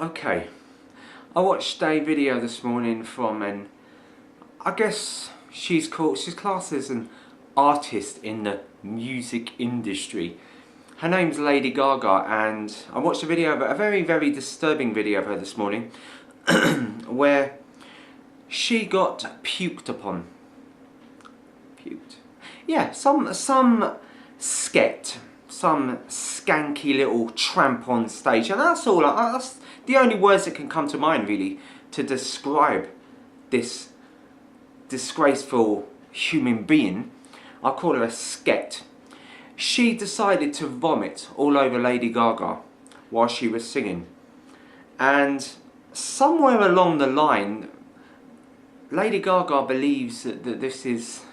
Okay, I watched a video this morning from I guess she's classed as an artist in the music industry. Her name's Lady Gaga, and I watched a video of her, a very disturbing video of her this morning, where she got puked upon. Puked? Yeah, some sket, some skanky little tramp on stage, and that's all. That's the only words that can come to mind, really, to describe this disgraceful human being. I call her a sket. She decided to vomit all over Lady Gaga while she was singing, and somewhere along the line, Lady Gaga believes that this is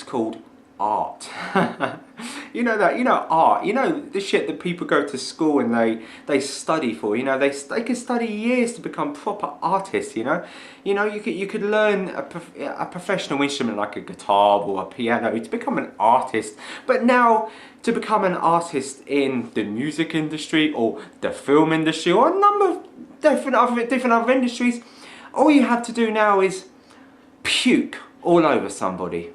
called art. You know art, the shit that people go to school and they study for, they can study years to become proper artists, you could learn a professional instrument like a guitar or a piano to become an artist, but now to become an artist in the music industry or the film industry or a number of different other industries, all you have to do now is puke all over somebody.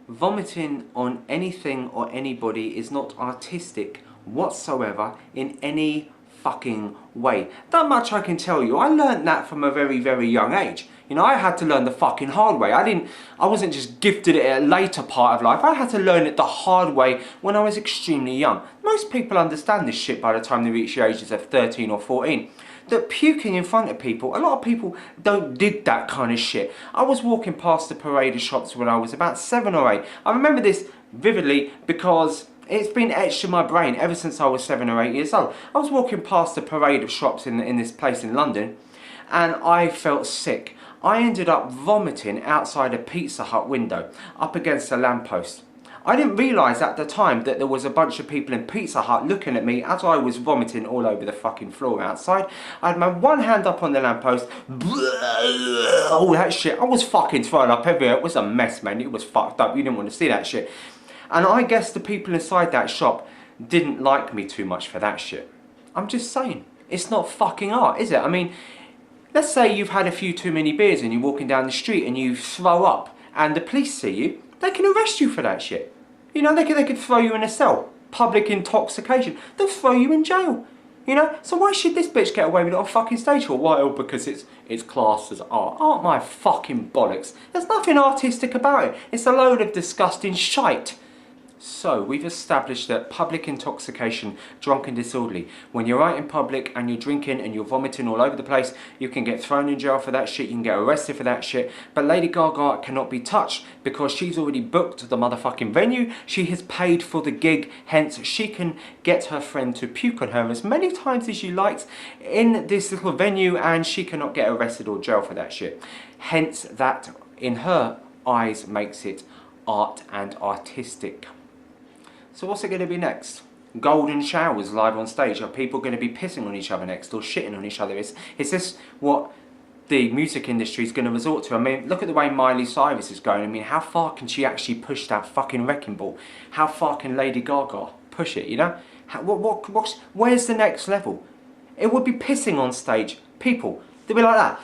Vomiting on anything or anybody is not artistic whatsoever in any fucking way. That much I can tell you. I learned that from a very young age. I had to learn the fucking hard way. I wasn't just gifted it at a later part of life. I had to learn it the hard way when I was extremely young. Most people understand this shit by the time they reach the ages of 13 or 14. That puking in front of people, a lot of people don't dig that kind of shit. I was walking past the parade of shops when I was about 7 or 8. I remember this vividly because it's been etched in my brain ever since I was 7 or 8 years old. I was walking past the parade of shops in this place in London, and I felt sick. I ended up vomiting outside a Pizza Hut window, up against a lamppost. I didn't realise at the time that there was a bunch of people in Pizza Hut looking at me as I was vomiting all over the fucking floor outside. I had my one hand up on the lamppost, all that shit. I was fucking throwing up everywhere. It was a mess, man. It was fucked up. You didn't want to see that shit. And I guess the people inside that shop didn't like me too much for that shit. I'm just saying, it's not fucking art, is it? I mean, let's say you've had a few too many beers and you're walking down the street and you throw up and the police see you. They can arrest you for that shit. They could throw you in a cell. Public intoxication. They'll throw you in jail. So why should this bitch get away with it on fucking stage? Or why? Oh, because it's classed as art. Art my fucking bollocks. There's nothing artistic about it. It's a load of disgusting shite. So, we've established that public intoxication, drunk and disorderly. When you're out in public and you're drinking and you're vomiting all over the place, you can get thrown in jail for that shit, you can get arrested for that shit. But Lady Gaga cannot be touched because she's already booked the motherfucking venue. She has paid for the gig, hence she can get her friend to puke on her as many times as she likes in this little venue, and she cannot get arrested or jail for that shit. Hence that, in her eyes, makes it art and artistic. So what's it going to be next? Golden showers live on stage? Are people going to be pissing on each other next or shitting on each other? Is this what the music industry is going to resort to? I mean, look at the way Miley Cyrus is going. I mean, how far can she actually push that fucking wrecking ball? How far can Lady Gaga push it, where's the next level? It would be pissing on stage. People, they'd be like that.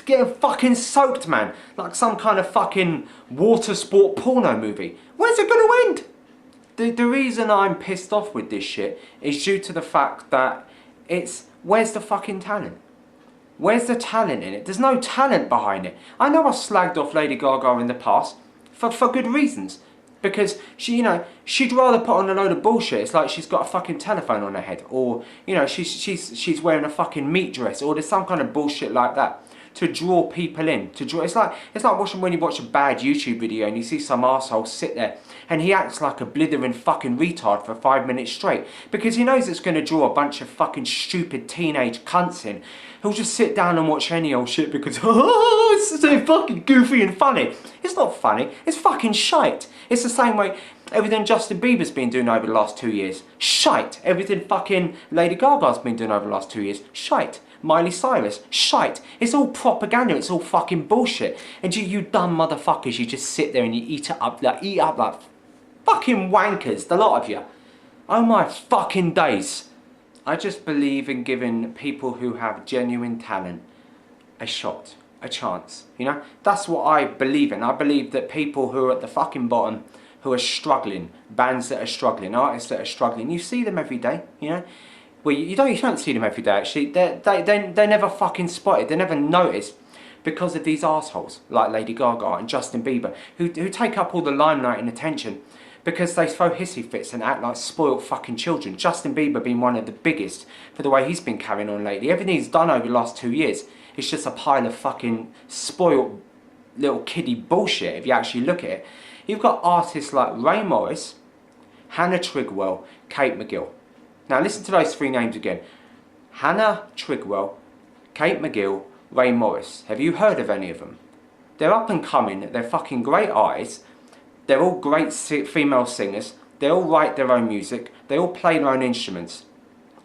Getting fucking soaked, man. Like some kind of fucking water sport porno movie. Where's it going to end? The reason I'm pissed off with this shit is due to the fact that where's the fucking talent? Where's the talent in it? There's no talent behind it. I know I slagged off Lady Gaga in the past for good reasons. Because she'd rather put on a load of bullshit. It's like she's got a fucking telephone on her head, or she's wearing a fucking meat dress, or there's some kind of bullshit like that to draw people in. It's like when you watch a bad YouTube video and you see some arsehole sit there and he acts like a blithering fucking retard for 5 minutes straight because he knows it's going to draw a bunch of fucking stupid teenage cunts in. He'll just sit down and watch any old shit because it's so fucking goofy and funny. It's not funny. It's fucking shite. It's the same way everything Justin Bieber's been doing over the last 2 years. Shite. Everything fucking Lady Gaga's been doing over the last 2 years. Shite. Miley Cyrus. Shite. It's all propaganda. It's all fucking bullshit. And you dumb motherfuckers, you just sit there and you eat up like fucking wankers, the lot of you. Oh my fucking days. I just believe in giving people who have genuine talent a shot, a chance, you know? That's what I believe in. I believe that people who are at the fucking bottom, who are struggling, bands that are struggling, artists that are struggling, you see them every day, you know? Well, you don't see them every day, actually. They're never fucking spotted, they're never noticed because of these assholes like Lady Gaga and Justin Bieber who take up all the limelight and attention because they throw hissy fits and act like spoiled fucking children. Justin Bieber being one of the biggest for the way he's been carrying on lately. Everything he's done over the last 2 years is just a pile of fucking spoiled little kiddie bullshit if you actually look at it. You've got artists like Ray Morris, Hannah Trigwell, Kate McGill. Now listen to those three names again. Hannah Trigwell, Kate McGill, Ray Morris. Have you heard of any of them? They're up and coming, they're fucking great artists, they're all great female singers, they all write their own music, they all play their own instruments,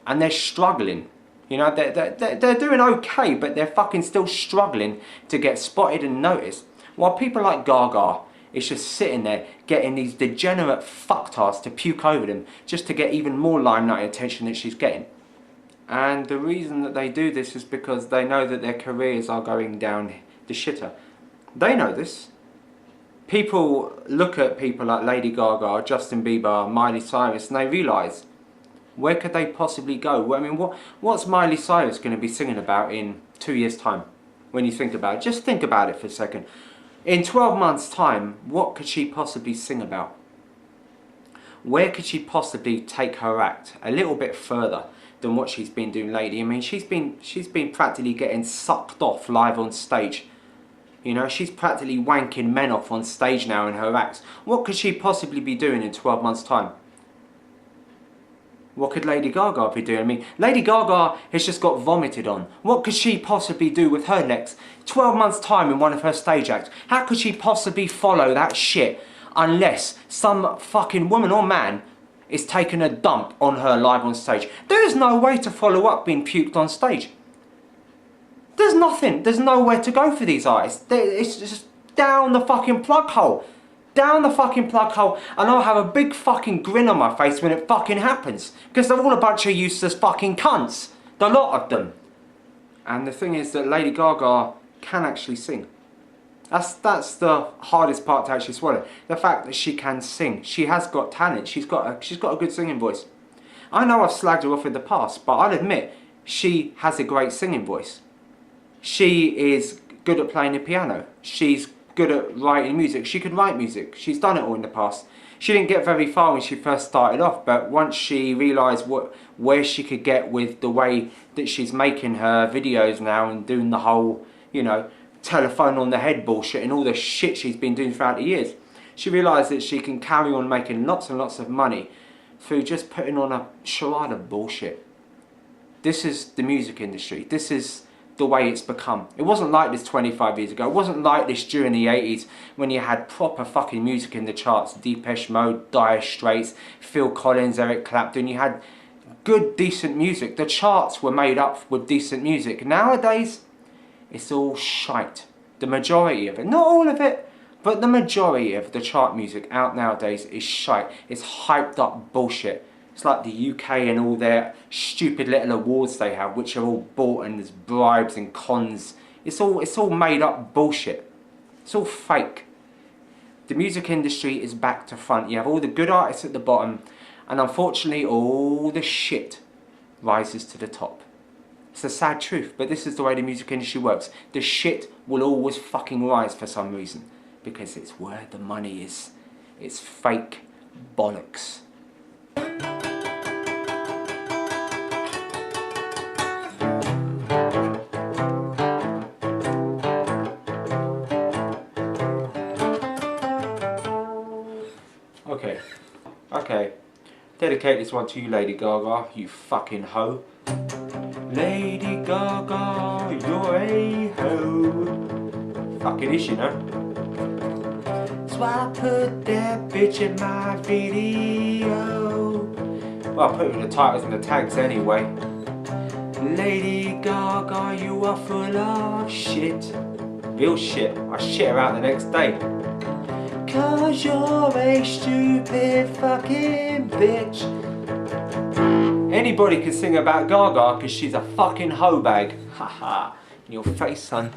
and they're struggling. You know, they're doing okay, but they're fucking still struggling to get spotted and noticed. While people like Gaga is just sitting there getting these degenerate fucktards to puke over them just to get even more limelight and attention that she's getting. And the reason that they do this is because they know that their careers are going down the shitter. They know this. People look at people like Lady Gaga, Justin Bieber, Miley Cyrus, and they realise, where could they possibly go? I mean, what's Miley Cyrus going to be singing about in 2 years' time? When you think about it, just think about it for a second. In 12 months' time, what could she possibly sing about? Where could she possibly take her act a little bit further than what she's been doing lately? I mean, she's been practically getting sucked off live on stage. You know, she's practically wanking men off on stage now in her acts. What could she possibly be doing in 12 months' time? What could Lady Gaga be doing? I mean, Lady Gaga has just got vomited on. What could she possibly do with her next 12 months' time in one of her stage acts? How could she possibly follow that shit unless some fucking woman or man is taking a dump on her live on stage? There is no way to follow up being puked on stage. There's nothing. There's nowhere to go for these artists. It's just down the fucking plug hole. Down the fucking plug hole, and I'll have a big fucking grin on my face when it fucking happens. Because they're all a bunch of useless fucking cunts. The lot of them. And the thing is that Lady Gaga can actually sing. That's the hardest part to actually swallow. The fact that she can sing. She has got talent. She's got a good singing voice. I know I've slagged her off in the past, but I'll admit, she has a great singing voice. She is good at playing the piano. She's good at writing music. She could write music. She's done it all in the past. She didn't get very far when she first started off, but once she realised where she could get with the way that she's making her videos now and doing the whole, you know, telephone on the head bullshit and all the shit she's been doing throughout the years, she realised that she can carry on making lots and lots of money through just putting on a charade of bullshit. This is the music industry. This is the way it's become. It wasn't like this 25 years ago. It wasn't like this during the 80s when you had proper fucking music in the charts. Depeche Mode, Dire Straits, Phil Collins, Eric Clapton. You had good, decent music. The charts were made up with decent music. Nowadays, it's all shite. The majority of it. Not all of it, but the majority of the chart music out nowadays is shite. It's hyped up bullshit. It's like the UK and all their stupid little awards they have, which are all bought and there's bribes and cons. It's all made up bullshit. It's all fake. The music industry is back to front. You have all the good artists at the bottom, and unfortunately all the shit rises to the top. It's a sad truth, but this is the way the music industry works. The shit will always fucking rise for some reason, because it's where the money is. It's fake bollocks. Okay, dedicate this one to you, Lady Gaga, you fucking hoe. Lady Gaga, you're a hoe. Fucking is, you know. So I put that bitch in my video. Well, I put it in the titles and the tags anyway. Lady Gaga, you are full of shit. Real shit. I shit her out the next day. Cause you're a stupid fucking bitch. Anybody can sing about Gaga because she's a fucking hoe bag. Haha. In your face, son.